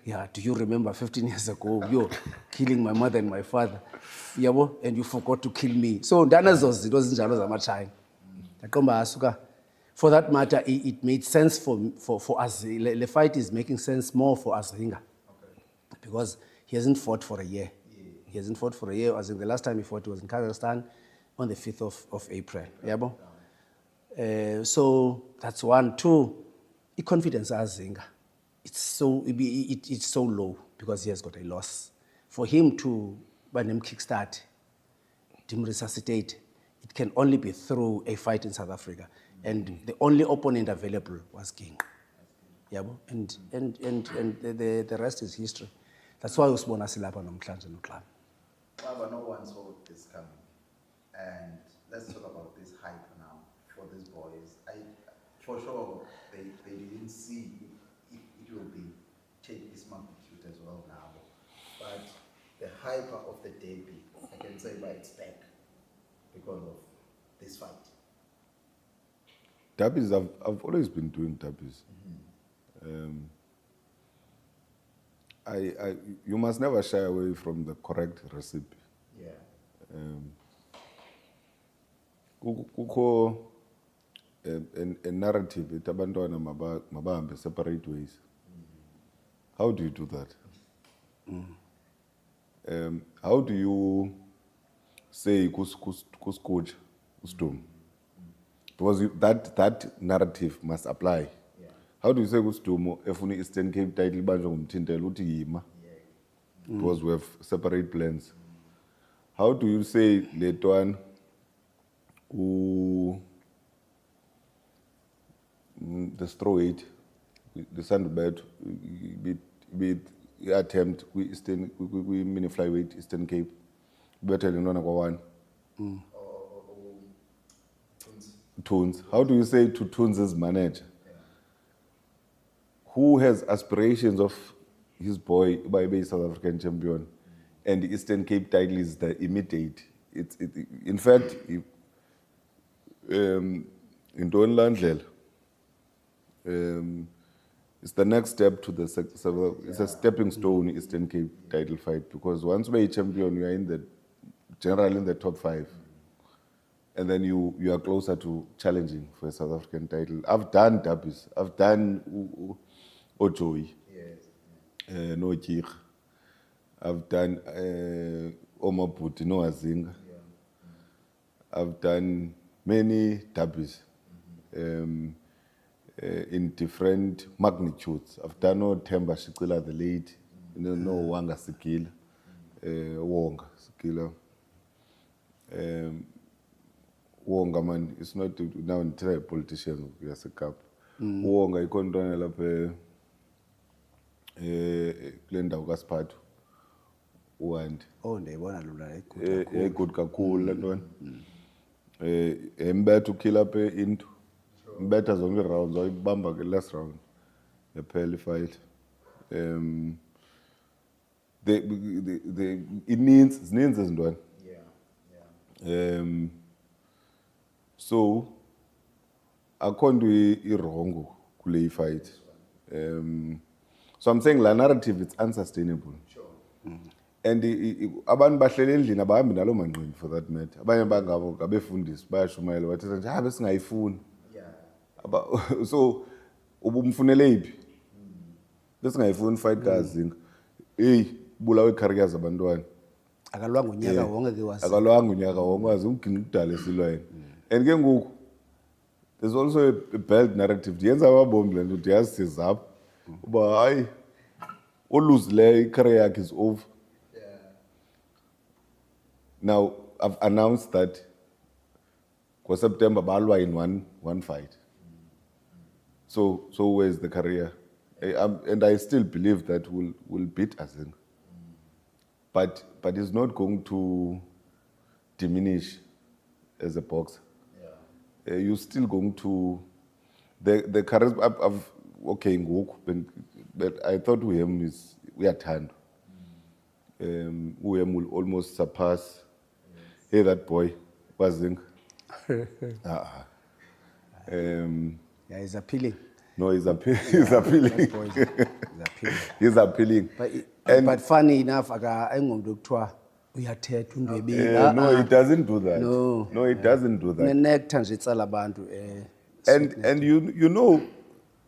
Yeah, do you remember 15 years ago, you're killing my mother and my father, yabo, and you forgot to kill me. So ndanazo zinto zinjalo zama-China. Ndaqomba asuka. For that matter, it made sense for us. The fight is making sense more for Azinga. Because he hasn't fought for a year. He hasn't fought for a year. I think the last time he fought was in Kazakhstan on the 5th of April. Yabo? So that's one. Two, the confidence of Azinga, it's so low because he has got a loss. For him to kickstart, to resuscitate, it can only be through a fight in South Africa. And the only opponent available was King. Yabo? And the rest is history. That's why usibona silapha namhlanje noXaba. However, no one saw this coming. And let's talk about this hype now for these boys. For sure, they didn't see if it will take this magnitude as well now. But the hype of the debut, I can say by it's back because of this fight. Derbies, I've always been doing derbies. You must never shy away from the correct recipe. Yeah. Kukho a narrative that abantwana mabahambe separate ways. How do you do that? How do you say coach usdum? Because that narrative must apply. Yeah. How do you say usdum efuna Eastern Cape title banjwa ngumthintelo uthi yima? Because we have separate plans. How do you say letwan the strawweight, the Sandbird, be attempt we mini flyweight Eastern Cape better than one. Toons. How do you say to Toons' manager, who has aspirations of his boy by being South African champion, and the Eastern Cape title is the immediate. In fact, in Don Landlel, it's the next step to it's a stepping stone Eastern Cape title fight, because once we're a champion, you are generally in the top 5. And then you are closer to challenging for a South African title. I've done derbies. I've done Ojoy, no Chir. I've done Omaputi, no Azinga. I've done many derbies in different magnitudes. I've done no Themba Shikila the late, no Wanga Sikila, Wonga Sikila. Wonga man, it's not now entire politicians yaseKapa. Wonga ikontwana lapha kule ndawo kaSiphathu. Uwandi. Oh ndiyibona lula good kakhulu le ntwana. Embetha ukhila apha into. Mbetha zonke rounds ayibamba ke last round. Yaphela ifight. Zininzi izintwana. So akho nto irongo kule fight. So I'm saying la narrative it's unsustainable. And abantu bahlele endlini abahambi nalo manqindi for that matter. Abanye bangabo ngabefundisi bayashumayela bathi nje besingayifuni. So ubumfunele iphi? Besingayifuni fight kaZinga. Hey, bulawe career zabantwana. akalwanga unyaka wonke ke wasi. Akalwanga unyaka wonke wazi uginqa ukudala esilwane. And ke ngoku there's also a bad narrative. Yenza ababombi lento uyazi sizapha. Uba hayi oluzileyo icareer yakhe is over. Now I've announced that for September balwa in one fight. So where's the career? And I still believe that we'll beat Azinga. But it's not going to diminish as a boxer. You're still going to the charisma. Okay, but I thought we are turned. We will almost surpass. Hey, that boy, Azinga. Yeah, he's appealing. No, he's appealing. He's appealing. He's appealing. But funny enough, engomntu kuthiwa uyathetha undwebile. No, it doesn't do that. No, it doesn't do that. Nenectar nje itsala abantu And you know,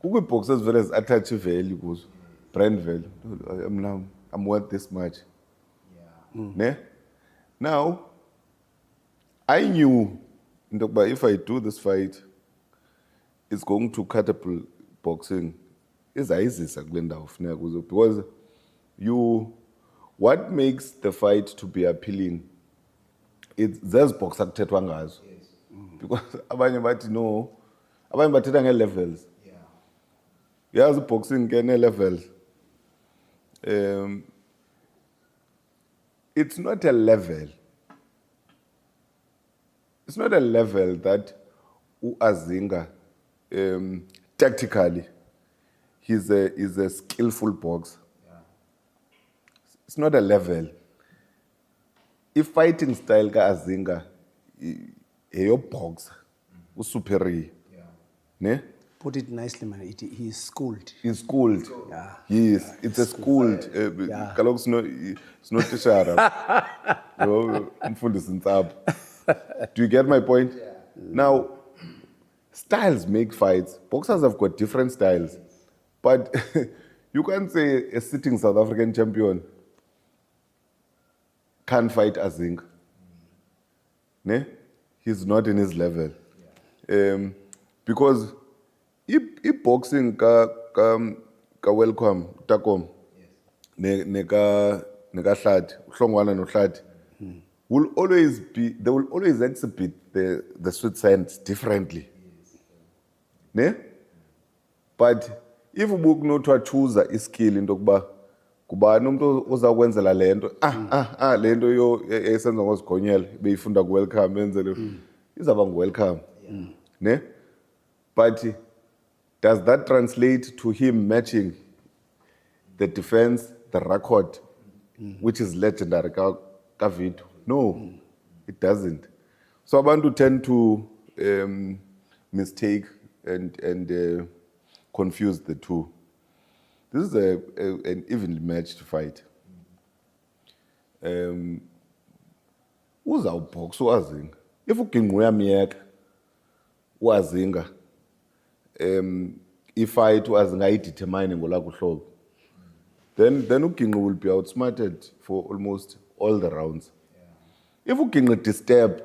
kukho boxers vele attach value kuzo. Brand value. I'm worth this much. Ne? Now, I knew if I do this fight, it's going to catapult boxing. Because what makes the fight to be appealing, there's boxer kuthethwa ngazo. Because abanye bathi no, abanye bathetha nge-levels. Yazi boxing ke ne-levels. It's not a level. It's not a level that Azinga tactically he's a skillful boxer. It's not a level. If fighting style ka Azinga your boxer superior. Ne? Put it nicely, man. He's schooled. He's schooled. Yeah. Yes, it's a schooled. It's not tishara. Do you get my point? Yeah. Now, styles make fights. Boxers have got different styles. But you can't say a sitting South African champion can't fight Azinga. Ne? He's not in his level. Because if boxing ka welcome Takom ne ka Hladi, Hlongwana no Hladi, will always be, they will always exhibit the sweet science differently. Ne? But if we know to choose a skill into kuba kubani umuntu ozakwenzela lento lento yo esenza ngozigonyela beyifunda ku welcome enzele izaba ngu welcome. Ne? But does that translate to him matching the defense, the record, which is legendary ka Vito? No, it doesn't. So abantu tend to mistake and confuse the two. This is an evenly matched fight. Uzawubox uAzinga. If uginqa uyamyeka uAzinga, ifight uAzinga ayidetermine ngolakho uhlobo, then uginqa will be outsmarted for almost all the rounds. If uginqa disturb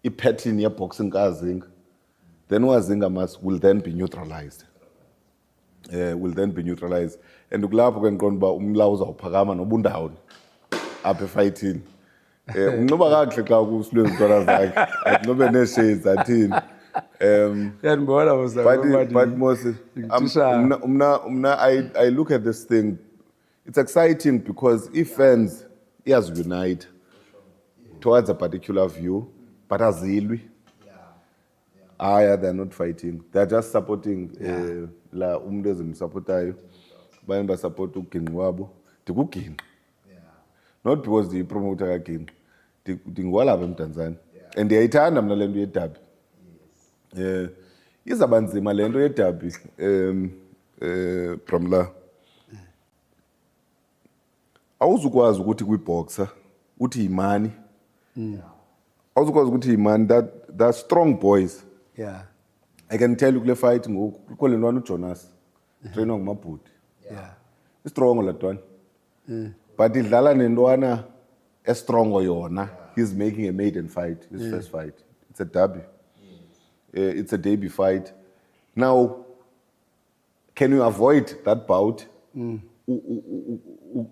i-pattern ye-boxing kaAzinga, then uAzinga will then be neutralized. And kulapho ke ngiqonda uba umlawu uzawuphakama noba undawoni apha efighting. Unqoba kahle xa kusilwe izintwana zakhe. Nobe neshades athini. Uyandibona But Moses, I look at this thing. It's exciting because if fans unite towards a particular view, but azilwi. They're not fighting. They're just supporting la umuntu ezimsupportayo. Bayani ba support uGinqi wabo. NdikuGinqi. Not because the promoter kaGinqi. Ndingwalapha eMtanzania. And ndiyayithanda mina lento yedabi. Izaba nzima lento yedabi Pramla. Awuzukwazi ukuthi kwiboxer uthi imani. Awuzukwazi ukuthi imani that strong boys. Yeah. I can tell you kule fight ngoku kukho le ntwana uJonas. Trainer ngumabhuti. Yeah. Strong la ntwana. But idlala nentwana strong yona. He's making a maiden fight, his first fight. It's a derby. It's a debut fight. Now, can you avoid that bout?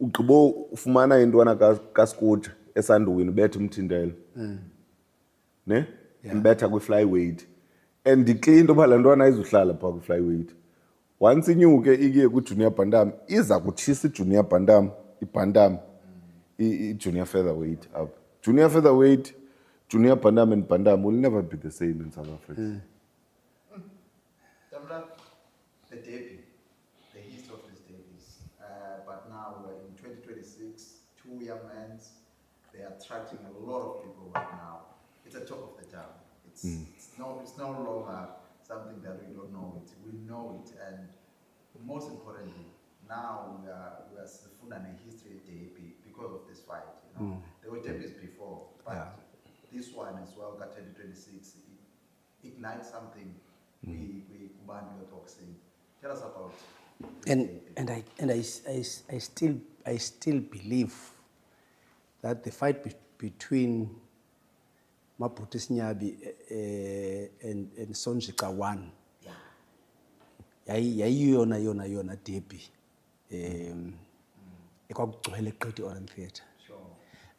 Ugqibo ufumana intwana kaScoot esanduwini bethe umthindelo. Ne? Imbetha kwi-flyweight. And declare into yoba le ntwana izuhlala phaa kwi-flyweight. Once inyuke iye ku-junior bantam, iza kutshisa i-junior bantam, i-bantam, i-junior featherweight up. Junior featherweight, junior bantam and bantam will never be the same in South Africa. The debut, the history of these debuts. But now we're in 2026, 2 young men, they are attracting a lot of people right now. It's a talk of the town. It's no longer something that we don't know it. We know it, and most importantly, now we are funding a history debut because of this fight. You know, there were debuts before, but this one as well, got 2026, it ignites something. We boxing. Tell us about. I still believe that the fight between Mabhuti Sinyabi and Sonji Kawan, yona derby. Ekwakugcwele eQiti Orange Theatre.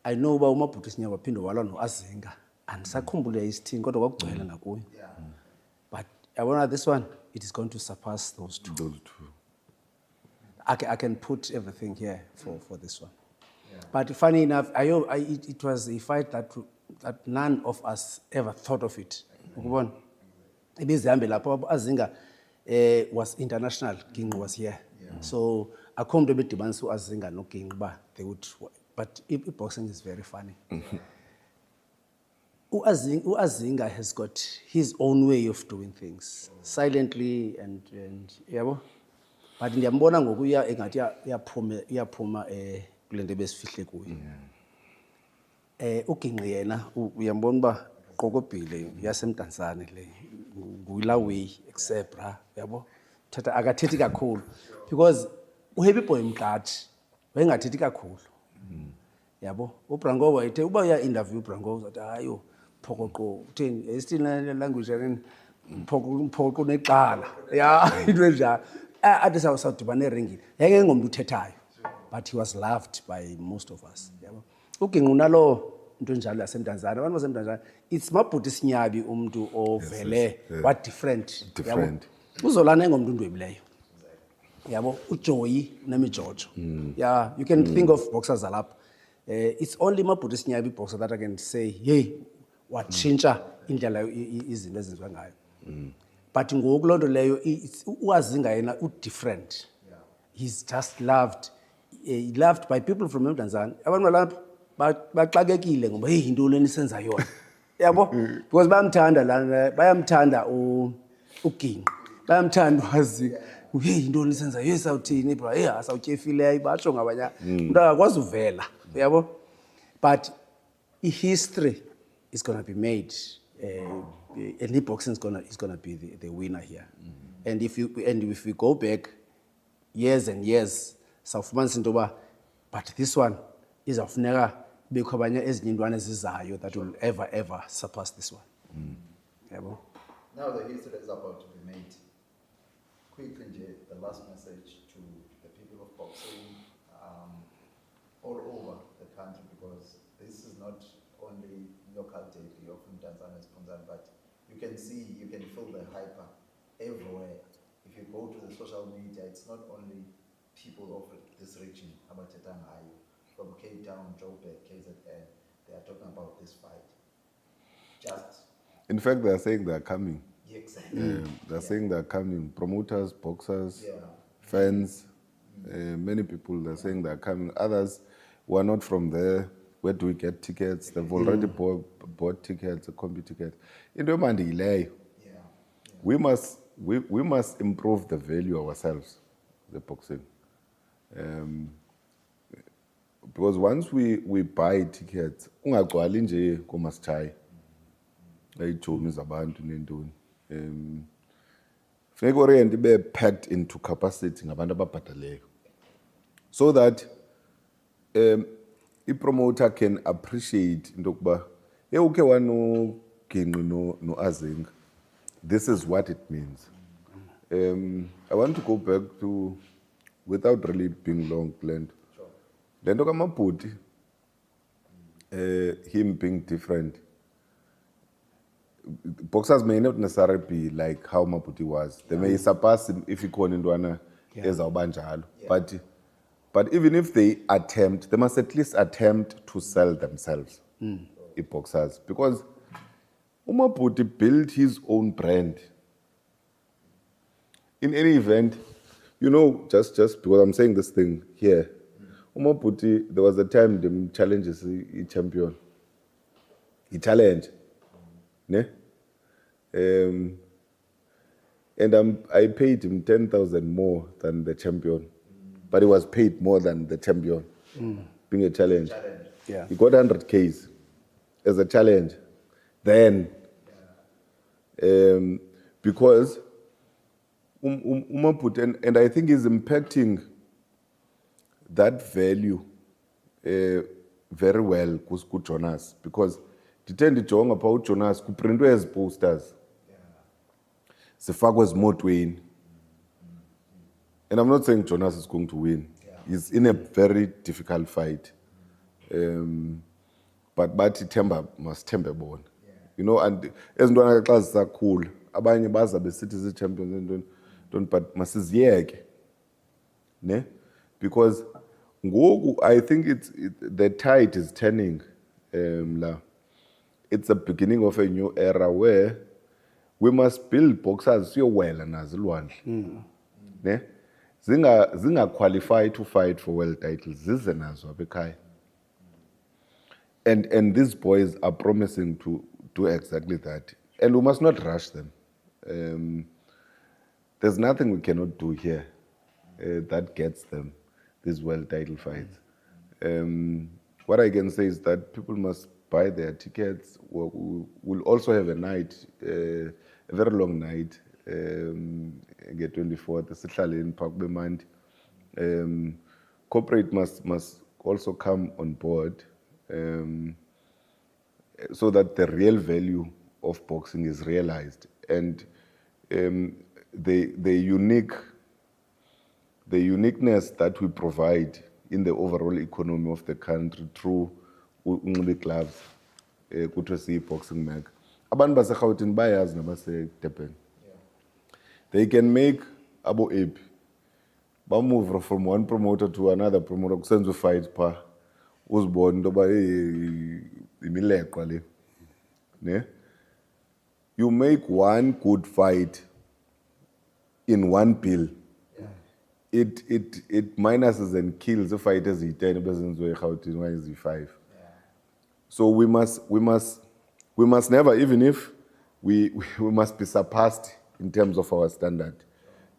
I know uba uMabhuti Sinyabi waphinde walwa noAzinga. Andisakhumbule isithini kodwa kwakugcwele nakuyo. But I wonder this one, it is going to surpass those two. I can put everything here for this one. But funny enough, it was a fight that none of us ever thought of it. Azinga was international, Ginqi was here. So I come to be demands to Azinga no Ginqi, but boxing is very funny. Azinga has got his own way of doing things, silently and yabo. But ndiyambona ngoku engathi iyaphuma kule nto besifihle kuyo. uGinqi yena uyambona uba qoqobhile yasemdantsane le nguyila way exebra yabo thatha akathethi kakhulu because uHappy Boy Mqadi wayengathethi kakhulu yabo uBranko wayethe uba uya interview uBranko uzathi hayo phokoqo utheni esithini language yakini phokoqo neqala ya into enjalo athi sawudibana eringini yake ngomntu uthethayo but he was loved by most of us yabo uGinqi unalo into njalo yasemdantsane abantu basemdantsane it's Mabhuti Sinyabi umuntu ovele what different yabo uzolana engomntu ndwebileyo yabo uJoyi nemijojo yeah you can think of boxers alapha it's only Mabhuti Sinyabi boxer that I can say hey watshintsha indlela izinto ezenziwa ngayo but ngoku lonto leyo uAzinga yena different he's just loved loved by people from eMdantsane abantu balapha baxakekile ngoba hey into leni senza yona yabo because bayamthanda uGinqi bayamthanda uAzinga hey into leni senza hey sawuthini bro hey asawutyefile batsho ngabanya umuntu akakwazi uvela yabo but history is going to be made and boxing is going to be the winner here and if we go back years and years sawufumanisa into ba but this one izawufuneka bekho abanye ezinye intwana ezizayo that will ever surpass this one yabo now the history is about to be made quickly nje the last message to the people of boxing all over the country because this is not only local debut of Tanzania Sponsan, but you can feel the hyper everywhere. If you go to the social media, it's not only people of this region, Abatetangayo, from Cape Town, Joburg, KZN, they are talking about this fight. In fact, they are saying they are coming. Yeah, exactly. They are saying they are coming. Promoters, boxers, fans, many people, they are saying they are coming. Others who are not from there, where do we get tickets? They've already bought tickets, a combi ticket. In the Mandilay, we must improve the value ourselves, the boxing. Because once we buy tickets, ungagcwali nje komasithai ayijomi zabantu nentoni. Funeka orient ibe packed into capacity ngabantu ababhataleyo, so that i-promoter can appreciate into yokuba ukhe wanoginqi no-Azinga, this is what it means. I want to go back to, without really being long, Glenn. Le nto kaMabhuti, him being different, boxers may not necessarily be like how Mabhuti was. They may surpass him if he ikhona intwana ezawuba njalo. But even if they attempt, they must at least attempt to sell themselves, boxers. Because Mabhuti built his own brand. In any event, you know, just because I'm saying this thing here, Mabhuti, there was a time the challenges he champion. He challenged. Ne? And I paid him 10,000 more than the champion. But he was paid more than the champion, being a challenge. Yeah. He got 100Ks as a challenge. Then, because Mabhuti, and I think he's impacting that value very well ku Jonas, because ndithe ndijonga phaa uJonas kuprintwe ezi posters zifakwe ezimotweni. And I'm not saying Jonas is going to win. He's in a very difficult fight. But Themba must Themba born. You know, and as ntwana xa zisakhula abanye baza besithi zi-champions don't, but masiziyeke, ne? Because ngoku I think the tide is turning la. It's the beginning of a new era where we must build boxers siyowela nazo elwandle, ne? Zinga qualify to fight for world titles, zize nazo apha ekhaya. And these boys are promising to do exactly that. And we must not rush them. There's nothing we cannot do here that gets them these world title fights. What I can say is that people must buy their tickets. We'll also have a night, a very long night, get 24th, sihlale in Park Bemandi. Corporate must also come on board, so that the real value of boxing is realized, and the uniqueness that we provide in the overall economy of the country through unxibe gloves, kuthiwe siyi-boxing mag. Abantu baseRhawutini bayazi nabase-Durban. They can make abo ape move from one promoter to another promoter kusenza fight phaa uzibone into yoba imileqwa le, ne? You make one good fight in one bill, it minuses and kills the fight eziyi-10 ebezenziwe eRhawutini okanye eziyi-5. So we must never, even if we must be surpassed in terms of our standard.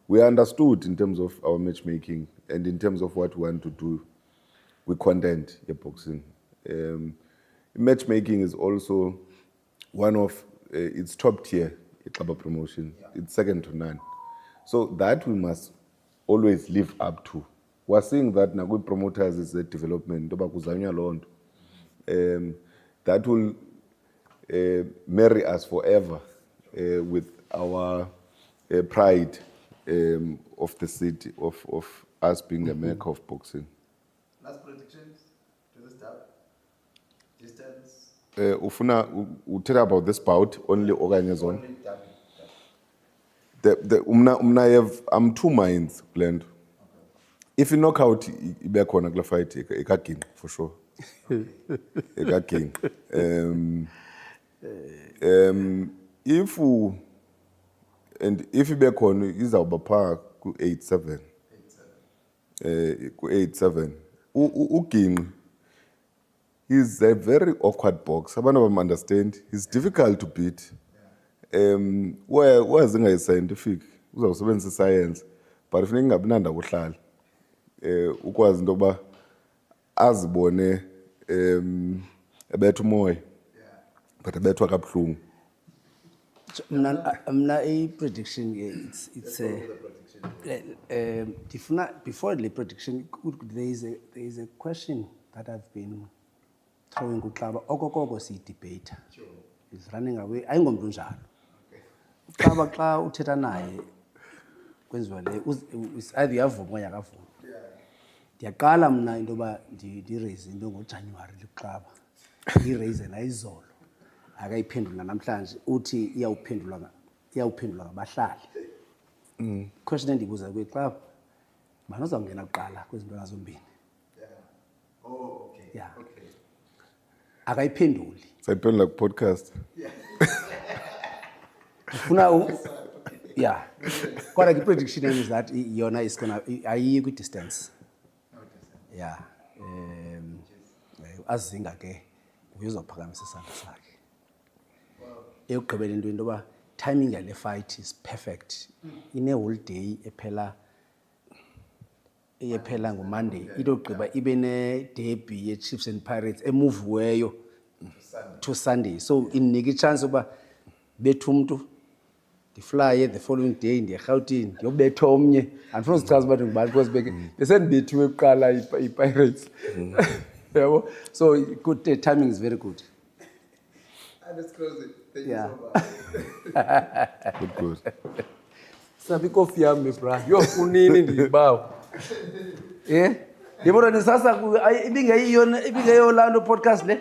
We are understood in terms of our matchmaking and in terms of what we want to do with content in boxing. Matchmaking is also one of its top tier in Xaba promotion. It's second to none. So that we must always live up to. We're seeing that now with promoters is a development. That will marry us forever with our pride of the city, of us being a mecca of boxing. Last predictions to this dub? Ufuna uthetha about this bout only okanye zona. I'm two minds blend. If you knock out ibe khona kula fight ekaginqa for sure. Ekaginqa. If ibe khona izawuba pha ku 8-7. Ku 8-7. Uginqi he's a very awkward boxer. Abantu understand. He's difficult to beat. Where zinga scientific uzawusebenzisa science but kufuneka ingabi nanda kuhlala. Ukwazi into ba azibone ebetha umoya. But ebethwa kabuhlungu. Mna a prediction it's before the prediction there is a question that I've been throwing kuXaba okokoko si debate. He's running away. Ayingomntu njalo. UXaba xa uthetha naye kwenziwa le either uyavuma okanye akavuma. Ndiyaqala mna into ba ndi-raise into ngoJanuary luXaba. I-raise nayizolo. Akayiphendula namhlanje uthi iyawuphendula ngabahlali. Question endibuza kuXaba bani ozawungena kuqala kwezinto nazombini. Yeah. Akayiphenduli. Sayiphendula ku podcast. Yeah. Kodwa the prediction is that yona is gonna ayiyi ku distance. Yeah. Azinga ke uyozophakamisa isandla sakhe. Eyokugqibela into ba timing yale fight is perfect. Ine whole day ephela ngoMonday idogqiba ibe ne derby ye Chiefs and Pirates emove weyo to Sunday. So inika ichance uba bethu umuntu ndifly the following day ndiyeGauteng ndiyobetha omnye andifuna usichaza ukuthi ngubani because besendibethiwe kuqala iPirates. Yabo. So good timing is very good. Let's close it. Thank Yeah. you so much. Good. Sabi kofi yami bra. Yofunini ndibawo. Yebona nisasa ibingeyona Lando podcast le.